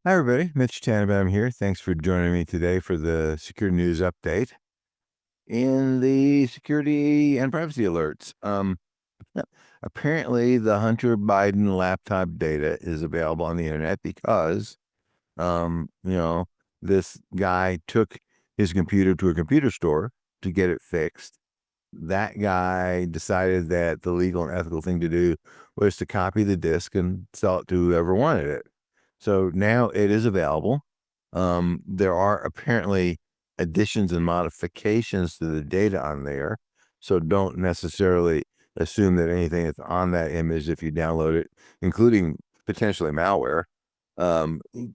Hi, everybody. Mitch Tanenbaum here. Thanks for joining me today for the security news update in the security and privacy alerts. Apparently, the Hunter Biden laptop data is available on the internet because, um, you know, this guy took his computer to a computer store to get it fixed. That guy decided that the legal and ethical thing to do was to copy the disk and sell it to whoever wanted it. So now it is available. There are apparently additions and modifications to the data on there. So don't necessarily assume that anything that's on that image, if you download it, including potentially malware,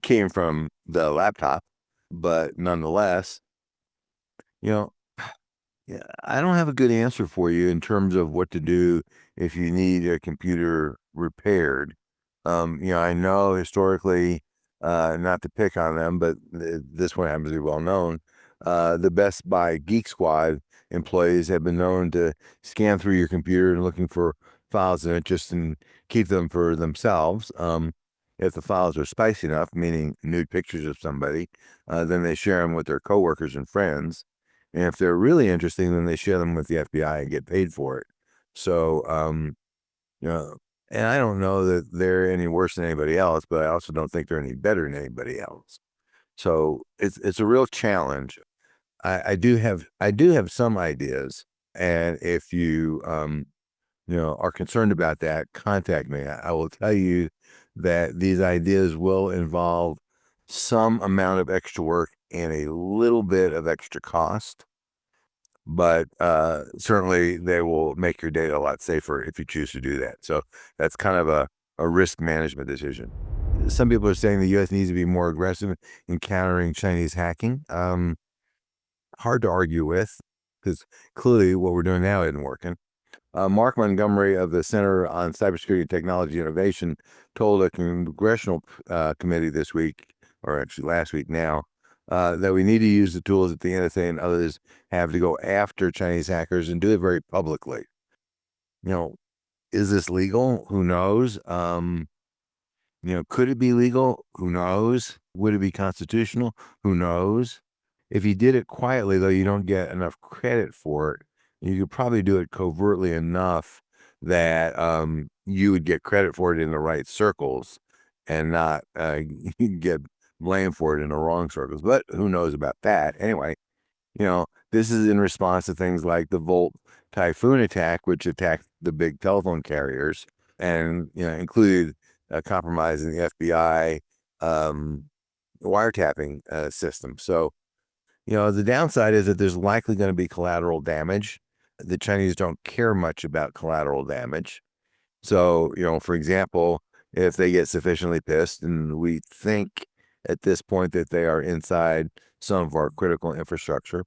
came from the laptop. But nonetheless, you know, yeah, I don't have a good answer for you in terms of what to do if you need a computer repaired. I know historically, not to pick on them, but this one happens to be well known. The Best Buy Geek Squad employees have been known to scan through your computer and looking for files of interest and keep them for themselves. If the files are spicy enough, meaning nude pictures of somebody, then they share them with their coworkers and friends. And if they're really interesting, then they share them with the FBI and get paid for it. So, you know, and I don't know that they're any worse than anybody else, but I also don't think they're any better than anybody else. So it's a real challenge. I do have some ideas, and if you are concerned about that, contact me. I will tell you that these ideas will involve some amount of extra work and a little bit of extra cost. But certainly they will make your data a lot safer if you choose to do that. So that's kind of a risk management decision. Some people are saying the U.S. needs to be more aggressive in countering Chinese hacking. Hard to argue with, because clearly what we're doing now isn't working. Mark Montgomery of the Center on Cybersecurity and Technology Innovation told a congressional committee this week, or actually last week now, that we need to use the tools that the NSA and others have to go after Chinese hackers and do it very publicly. You know, is this legal? Who knows? Could it be legal? Who knows? Would it be constitutional? Who knows? If you did it quietly, though, you don't get enough credit for it. You could probably do it covertly enough that you would get credit for it in the right circles and not get blamed for it in the wrong circles. But who knows about that? Anyway, this is in response to things like the Volt Typhoon attack, which attacked the big telephone carriers and, included compromising the FBI wiretapping system. So, the downside is that there's likely going to be collateral damage. The Chinese don't care much about collateral damage. So, for example, if they get sufficiently pissed, and we think at this point that they are inside some of our critical infrastructure,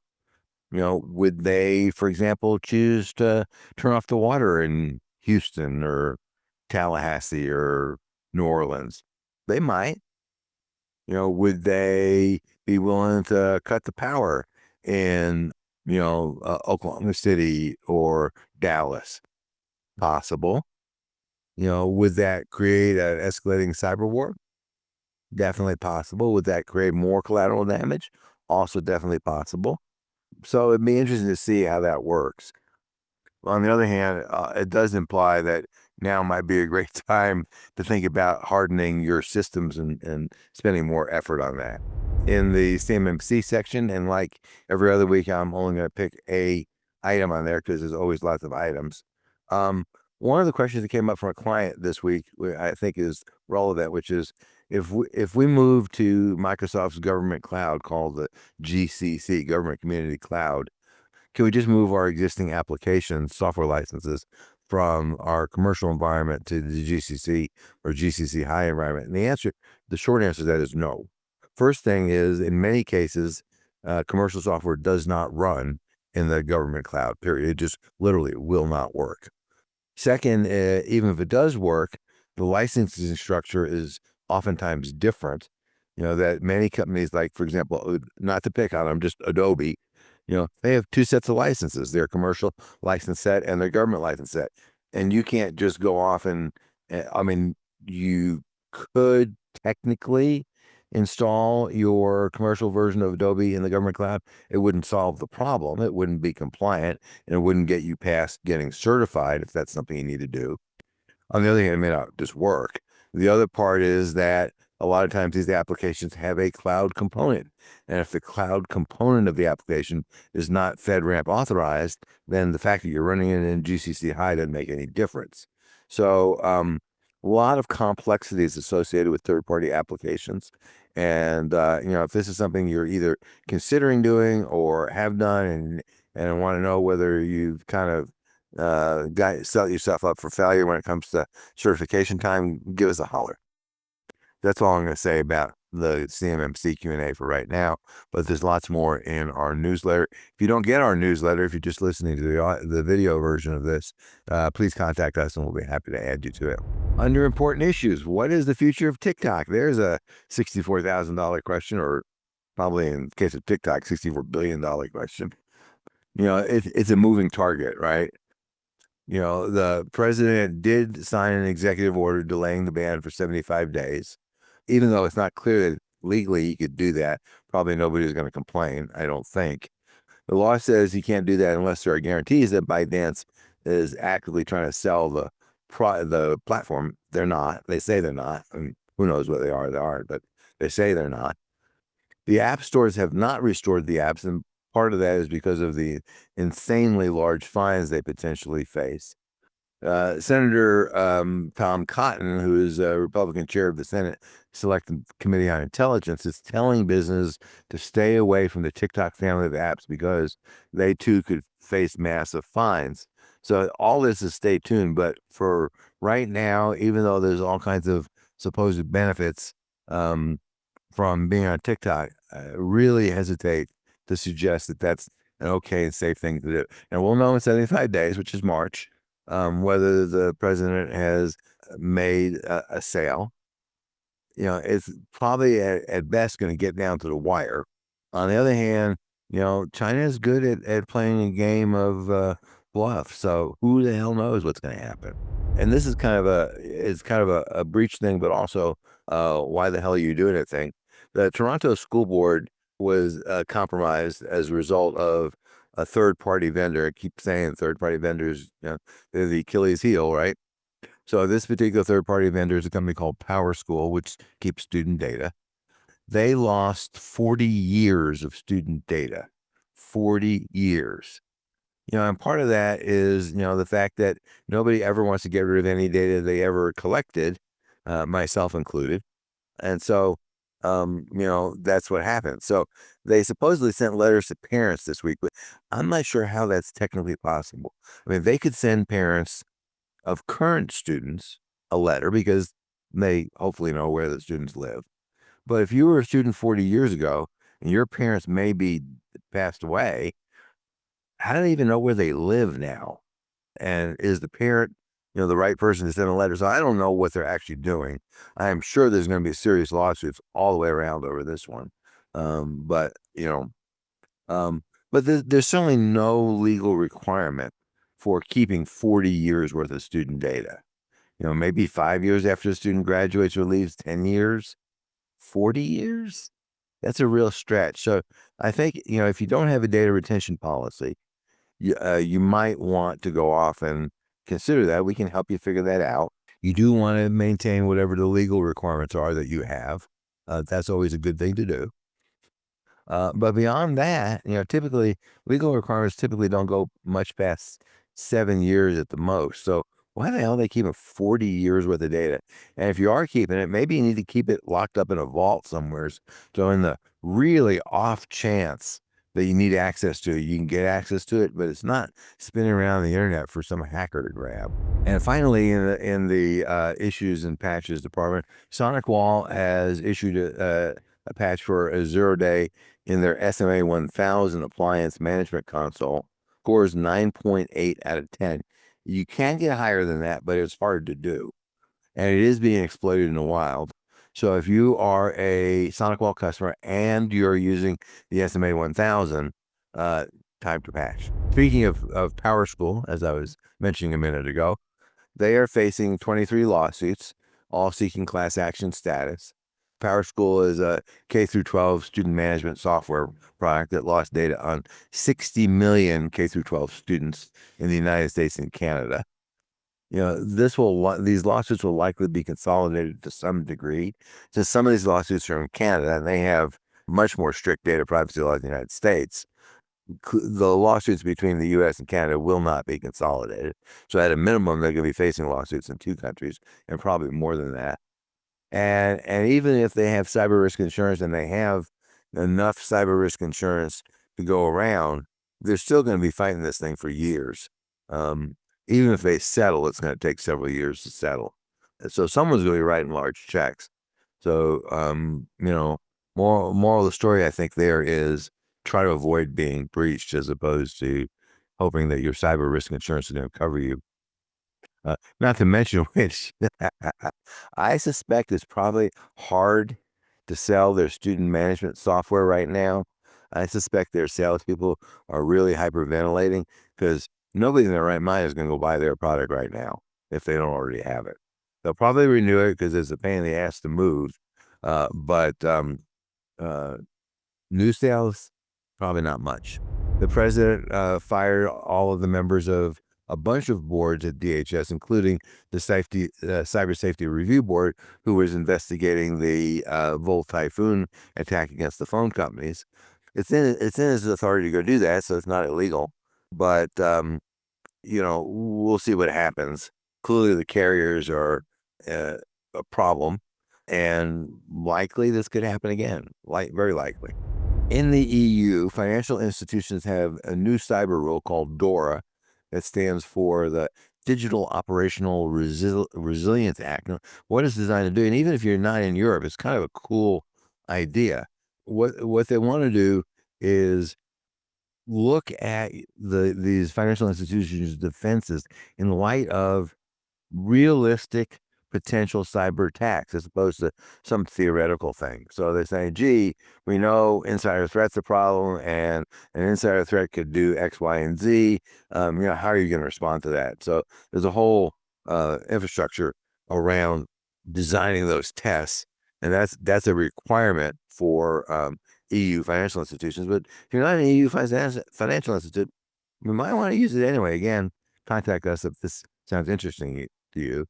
would they, for example, choose to turn off the water in Houston or Tallahassee or New Orleans? They might. Would they be willing to cut the power in, Oklahoma City or Dallas? Possible. Would that create an escalating cyber war? Definitely possible. Would that create more collateral damage? Also definitely possible. So it'd be interesting to see how that works. On the other hand, it does imply that now might be a great time to think about hardening your systems and spending more effort on that. In the CMMC section, and like every other week, I'm only going to pick a item on there because there's always lots of items. Um, One of the questions that came up from a client this week, I think is relevant, which is if we move to Microsoft's government cloud called the GCC, Government Community Cloud, can we just move our existing applications, software licenses from our commercial environment to the GCC or GCC high environment? And the short answer to that is no. First thing is, in many cases, commercial software does not run in the government cloud, period. It just literally will not work. Second, even if it does work, the licensing structure is oftentimes different. That many companies, like, for example, not to pick on them, just Adobe, they have two sets of licenses, their commercial license set and their government license set. And you can't just go off and, I mean, you could technically install your commercial version of Adobe in the government cloud, it wouldn't solve the problem. It wouldn't be compliant, and it wouldn't get you past getting certified if that's something you need to do. On the other hand, it may not just work. The other part is that a lot of times these applications have a cloud component. And if the cloud component of the application is not FedRAMP authorized, then the fact that you're running it in GCC High doesn't make any difference. So a lot of complexities associated with third-party applications. And if this is something you're either considering doing or have done and want to know whether you've kind of set yourself up for failure when it comes to certification time, give us a holler. That's all I'm going to say about the CMMC Q&A for right now, but there's lots more in our newsletter. If you don't get our newsletter, if you're just listening to the video version of this, please contact us and we'll be happy to add you to it. Under important issues, what is the future of TikTok? There's a $64,000 question, or probably in the case of TikTok, $64 billion question. It's a moving target, right? The president did sign an executive order delaying the ban for 75 days. Even though it's not clear that legally he could do that, probably nobody's going to complain, I don't think. The law says he can't do that unless there are guarantees that ByteDance is actively trying to sell the platform. They're not. They say they're not. I mean, who knows what they are, but they say they're not. The app stores have not restored the apps, and part of that is because of the insanely large fines they potentially face. Senator Tom Cotton, who is a Republican chair of the Senate Select Committee on Intelligence, is telling business to stay away from the TikTok family of apps because they too could face massive fines. So all this is stay tuned. But for right now, even though there's all kinds of supposed benefits from being on TikTok, I really hesitate to suggest that that's an okay and safe thing to do. And we'll know in 75 days, which is March, whether the president has made a sale. It's probably at best going to get down to the wire. On the other hand, China is good at playing a game of bluff. So who the hell knows what's going to happen? And this is kind of a breach thing, but also why the hell are you doing it thing. The Toronto School Board was compromised as a result of a third-party vendor. I keep saying third-party vendors, they're the Achilles heel, right? So this particular third-party vendor is a company called PowerSchool, which keeps student data. They lost 40 years of student data. 40 years. And part of that is, the fact that nobody ever wants to get rid of any data they ever collected, myself included. And so, that's what happened. So they supposedly sent letters to parents this week, but I'm not sure how that's technically possible. I mean, they could send parents of current students a letter because they hopefully know where the students live. But if you were a student 40 years ago and your parents may be passed away, how do they even know where they live now? And is the parent, the right person to send a letter? So I don't know what they're actually doing. I am sure there's going to be serious lawsuits all the way around over this one. But there's certainly no legal requirement for keeping 40 years worth of student data. Maybe 5 years after the student graduates or leaves, 10 years, 40 years. That's a real stretch. So I think, if you don't have a data retention policy, you might want to go off and consider that. We can help you figure that out. You do want to maintain whatever the legal requirements are that you have. That's always a good thing to do. But beyond that, typically legal requirements typically don't go much past 7 years at the most. So why the hell are they keeping 40 years worth of data? And if you are keeping it, maybe you need to keep it locked up in a vault somewhere. So in the really off chance that you need access to it, you can get access to it, but it's not spinning around the internet for some hacker to grab. And finally, in the issues and patches department, SonicWall has issued a patch for a 0-day in their SMA 1000 appliance management console. Scores 9.8 out of 10. You can get higher than that, but it's hard to do. And it is being exploited in the wild. So if you are a SonicWall customer and you're using the SMA 1000, time to patch. Speaking of PowerSchool, as I was mentioning a minute ago, they are facing 23 lawsuits, all seeking class action status. PowerSchool is a K through 12 student management software product that lost data on 60 million K through 12 students in the United States and Canada. These lawsuits will likely be consolidated to some degree, since some of these lawsuits are in Canada and they have much more strict data privacy laws in the United States. The lawsuits between the U.S. and Canada will not be consolidated. So at a minimum, they're going to be facing lawsuits in two countries, and probably more than that. And even if they have cyber risk insurance and they have enough cyber risk insurance to go around, they're still going to be fighting this thing for years. Even if they settle, it's going to take several years to settle. So someone's going to be writing large checks. So, moral of the story, I think there is try to avoid being breached as opposed to hoping that your cyber risk insurance is going to cover you. Not to mention which, I suspect it's probably hard to sell their student management software right now. I suspect their salespeople are really hyperventilating because nobody in their right mind is going to go buy their product right now if they don't already have it. They'll probably renew it because it's a pain in the ass to move. But new sales, probably not much. The president fired all of the members of a bunch of boards at DHS, including the Cyber Safety Review Board, who was investigating the Volt Typhoon attack against the phone companies. It's in his authority to go do that, so it's not illegal. But we'll see what happens. Clearly, the carriers are a problem, and likely this could happen again. Very likely. In the EU, financial institutions have a new cyber rule called DORA that stands for the Digital Operational Resilience Act. Now, what it's designed to do, and even if you're not in Europe, it's kind of a cool idea. What they want to do is look at these financial institutions' defenses in light of realistic potential cyber attacks as opposed to some theoretical thing. So they're saying, gee, we know insider threat's a problem and an insider threat could do X, Y, and Z. How are you going to respond to that? So there's a whole infrastructure around designing those tests. And that's a requirement for EU financial institutions. But if you're not an EU financial institute, you might want to use it anyway. Again, contact us if this sounds interesting to you.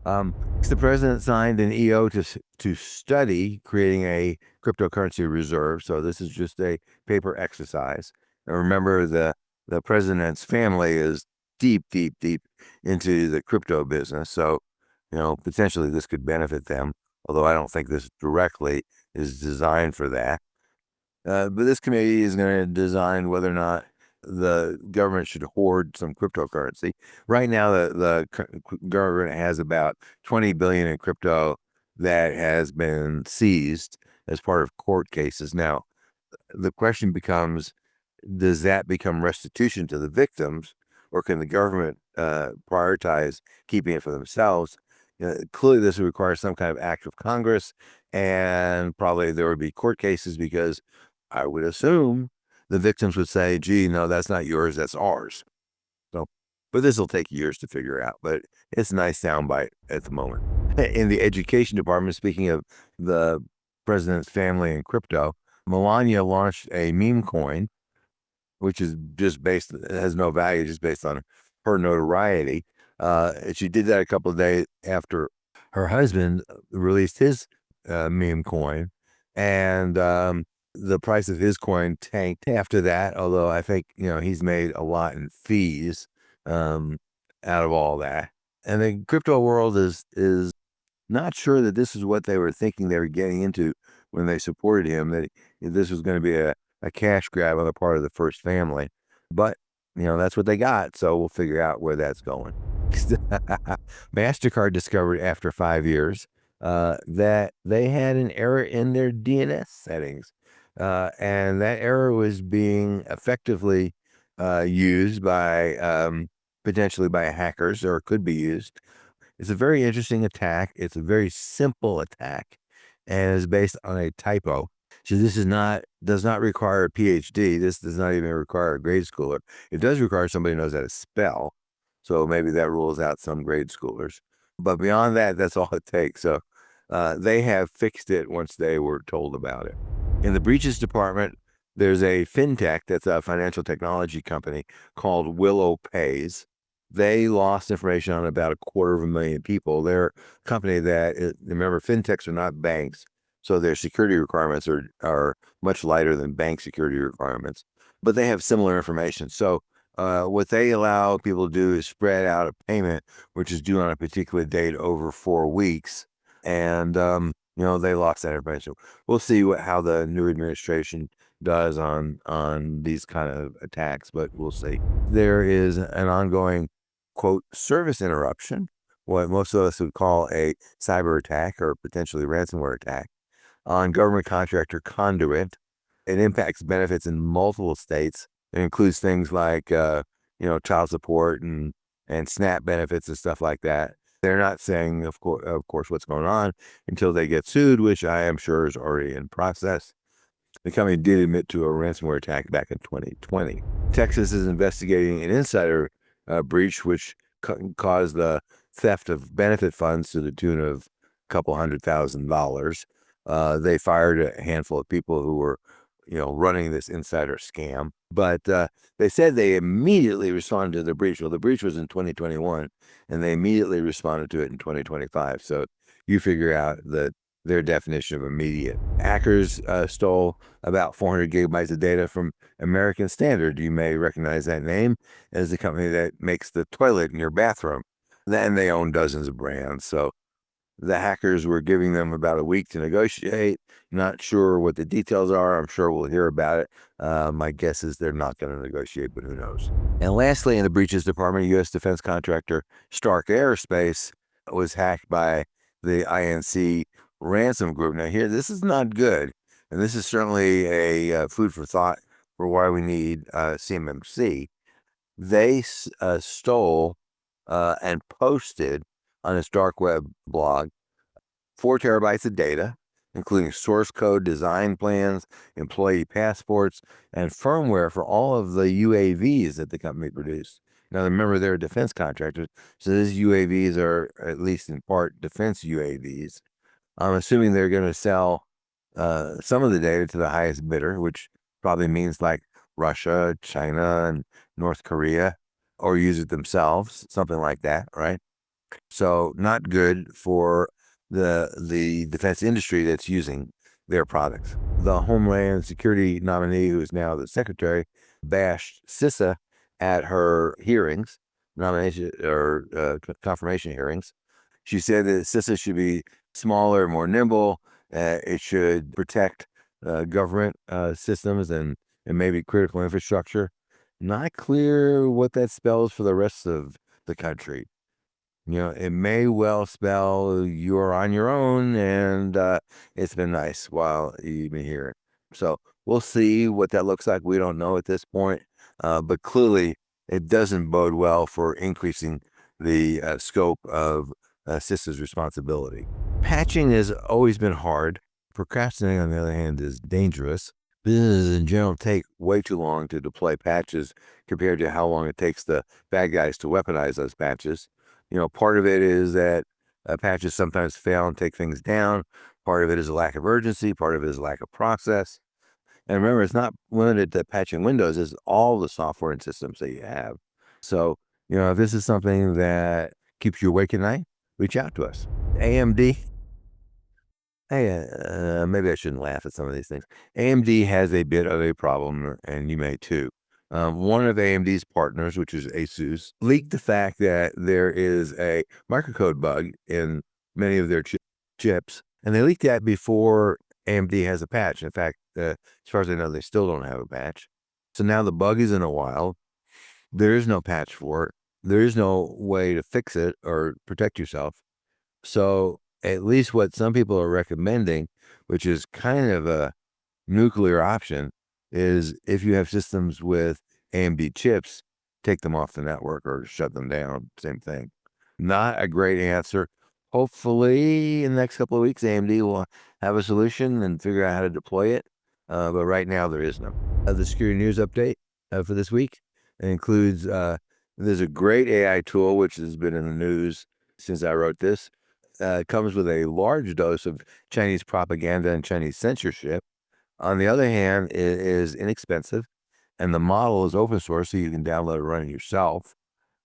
The president signed an EO to study creating a cryptocurrency reserve. So this is just a paper exercise. And remember, the president's family is deep, deep, deep into the crypto business. So, potentially this could benefit them, although I don't think this directly is designed for that. But this committee is going to design whether or not the government should hoard some cryptocurrency. Right now, the government has about 20 billion in crypto that has been seized as part of court cases. Now, the question becomes, does that become restitution to the victims, or can the government prioritize keeping it for themselves? Clearly, this would require some kind of act of Congress, and probably there would be court cases because I would assume the victims would say, gee, no, that's not yours, that's ours. So, but this will take years to figure out, but it's a nice soundbite at the moment. In the education department, speaking of the president's family and crypto, Melania launched a meme coin, which is just it has no value, just based on her notoriety. She did that a couple of days after her husband released his meme coin, and the price of his coin tanked after that, although I think, he's made a lot in fees out of all that. And the crypto world is not sure that this is what they were thinking they were getting into when they supported him, that this was going to be a cash grab on the part of the first family. But, that's what they got, so we'll figure out where that's going. MasterCard discovered after 5 years that they had an error in their DNS settings. And that error was being effectively used by potentially by hackers, or could be used. It's a very interesting attack. It's a very simple attack, and is based on a typo. So this does not require a PhD. This does not even require a grade schooler. It does require somebody who knows how to spell. So maybe that rules out some grade schoolers. But beyond that, that's all it takes. So They have fixed it once they were told about it. In the breaches department, there's a fintech that's a financial technology company called Willow Pays. They lost information on about 250,000 people. They're a company that, remember, fintechs are not banks, so their security requirements are much lighter than bank security requirements, but they have similar information. So what they allow people to do is spread out a payment, which is due on a particular date over 4 weeks. And, they lost that information. We'll see how the new administration does on these kind of attacks, but we'll see. There is an ongoing, quote, service interruption, what most of us would call a cyber attack or potentially ransomware attack on government contractor Conduit. It impacts benefits in multiple states. It includes things like, child support and SNAP benefits and stuff like that. They're not saying, of course, what's going on until they get sued, which I am sure is already in process. The company did admit to a ransomware attack back in 2020. Texas is investigating an insider breach, which caused the theft of benefit funds to the tune of a couple $100,000. They fired a handful of people who were, running this insider scam. But they said they immediately responded to the breach. Well, the breach was in 2021, and they immediately responded to it in 2025. So you figure out their definition of immediate. Hackers stole about 400 gigabytes of data from American Standard. You may recognize that name as the company that makes the toilet in your bathroom. Then they own dozens of brands. So the hackers were giving them about a week to negotiate. Not sure what the details are. I'm sure we'll hear about it. My guess is they're not going to negotiate, but who knows? And lastly, in the breaches department, U.S. defense contractor Stark Aerospace was hacked by the INC ransom group. Now, here, this is not good. And this is certainly a food for thought for why we need CMMC. They stole and posted on its dark web blog 4 terabytes of data, including source code, design plans, employee passports, and firmware for all of the UAVs that the company produced. Now, remember, they're defense contractors, so these UAVs are at least in part defense UAVs. I'm assuming they're going to sell some of the data to the highest bidder, which probably means like Russia, China, and North Korea, or use it themselves, something like that, right? So not good for the defense industry that's using their products. The Homeland Security nominee, who is now the secretary, bashed CISA at her hearings, nomination or confirmation hearings. She said that CISA should be smaller, more nimble. It should protect government systems and maybe critical infrastructure. Not clear what that spells for the rest of the country. It may well spell you're on your own, and it's been nice while you've been here. So we'll see what that looks like. We don't know at this point, but clearly it doesn't bode well for increasing the scope of CISA's responsibility. Patching has always been hard. Procrastinating, on the other hand, is dangerous. Businesses in general take way too long to deploy patches compared to how long it takes the bad guys to weaponize those patches. Part of it is that patches sometimes fail and take things down. Part of it is a lack of urgency. Part of it is a lack of process. And remember, it's not limited to patching Windows, it's all the software and systems that you have. So, if this is something that keeps you awake at night, reach out to us. AMD. Hey, maybe I shouldn't laugh at some of these things. AMD has a bit of a problem, and you may too. One of AMD's partners, which is ASUS, leaked the fact that there is a microcode bug in many of their chips, and they leaked that before AMD has a patch. In fact, as far as I know, they still don't have a patch. So now the bug is in the wild. There is no patch for it. There is no way to fix it or protect yourself. So at least what some people are recommending, which is kind of a nuclear option, is if you have systems with AMD chips, take them off the network or shut them down. Same thing. Not a great answer. Hopefully, in the next couple of weeks, AMD will have a solution and figure out how to deploy it. But right now, there is none. The security news update for this week includes there's a great AI tool which has been in the news since I wrote this. comes with a large dose of Chinese propaganda and Chinese censorship. On the other hand, it is inexpensive, and the model is open source, so you can download and run it yourself.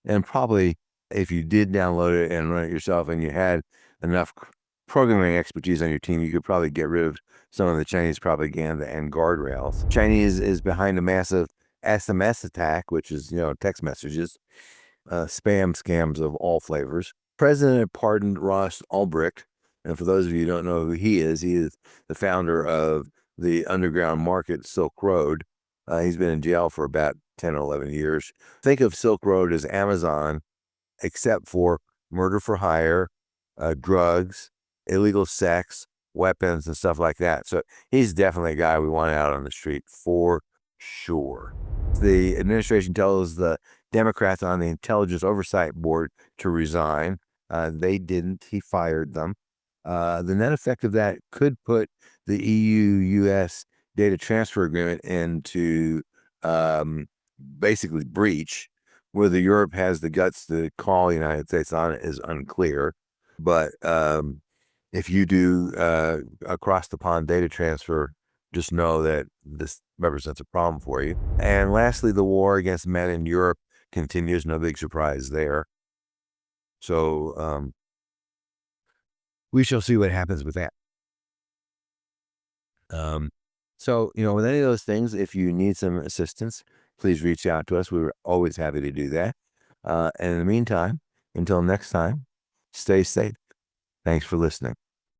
And probably, if you did download it and run it yourself, and you had enough programming expertise on your team, you could probably get rid of some of the Chinese propaganda and guardrails. Chinese is behind a massive SMS attack, which is, text messages, spam scams of all flavors. President pardoned Ross Ulbricht, and for those of you who don't know who he is the founder of the underground market Silk Road. He's been in jail for about 10 or 11 years. Think of Silk Road as Amazon, except for murder for hire, drugs, illegal sex, weapons, and stuff like that. So he's definitely a guy we want out on the street for sure. The administration tells the Democrats on the Intelligence Oversight Board to resign. They didn't. He fired them. The net effect of that could put the EU-US data transfer agreement into basically breach. Whether Europe has the guts to call the United States on it is unclear. But if you do across the pond data transfer, just know that this represents a problem for you. And lastly, the war against men in Europe continues. No big surprise there. So we shall see what happens with that. So, with any of those things, if you need some assistance, please reach out to us. We're always happy to do that. And in the meantime, until next time, stay safe. Thanks for listening.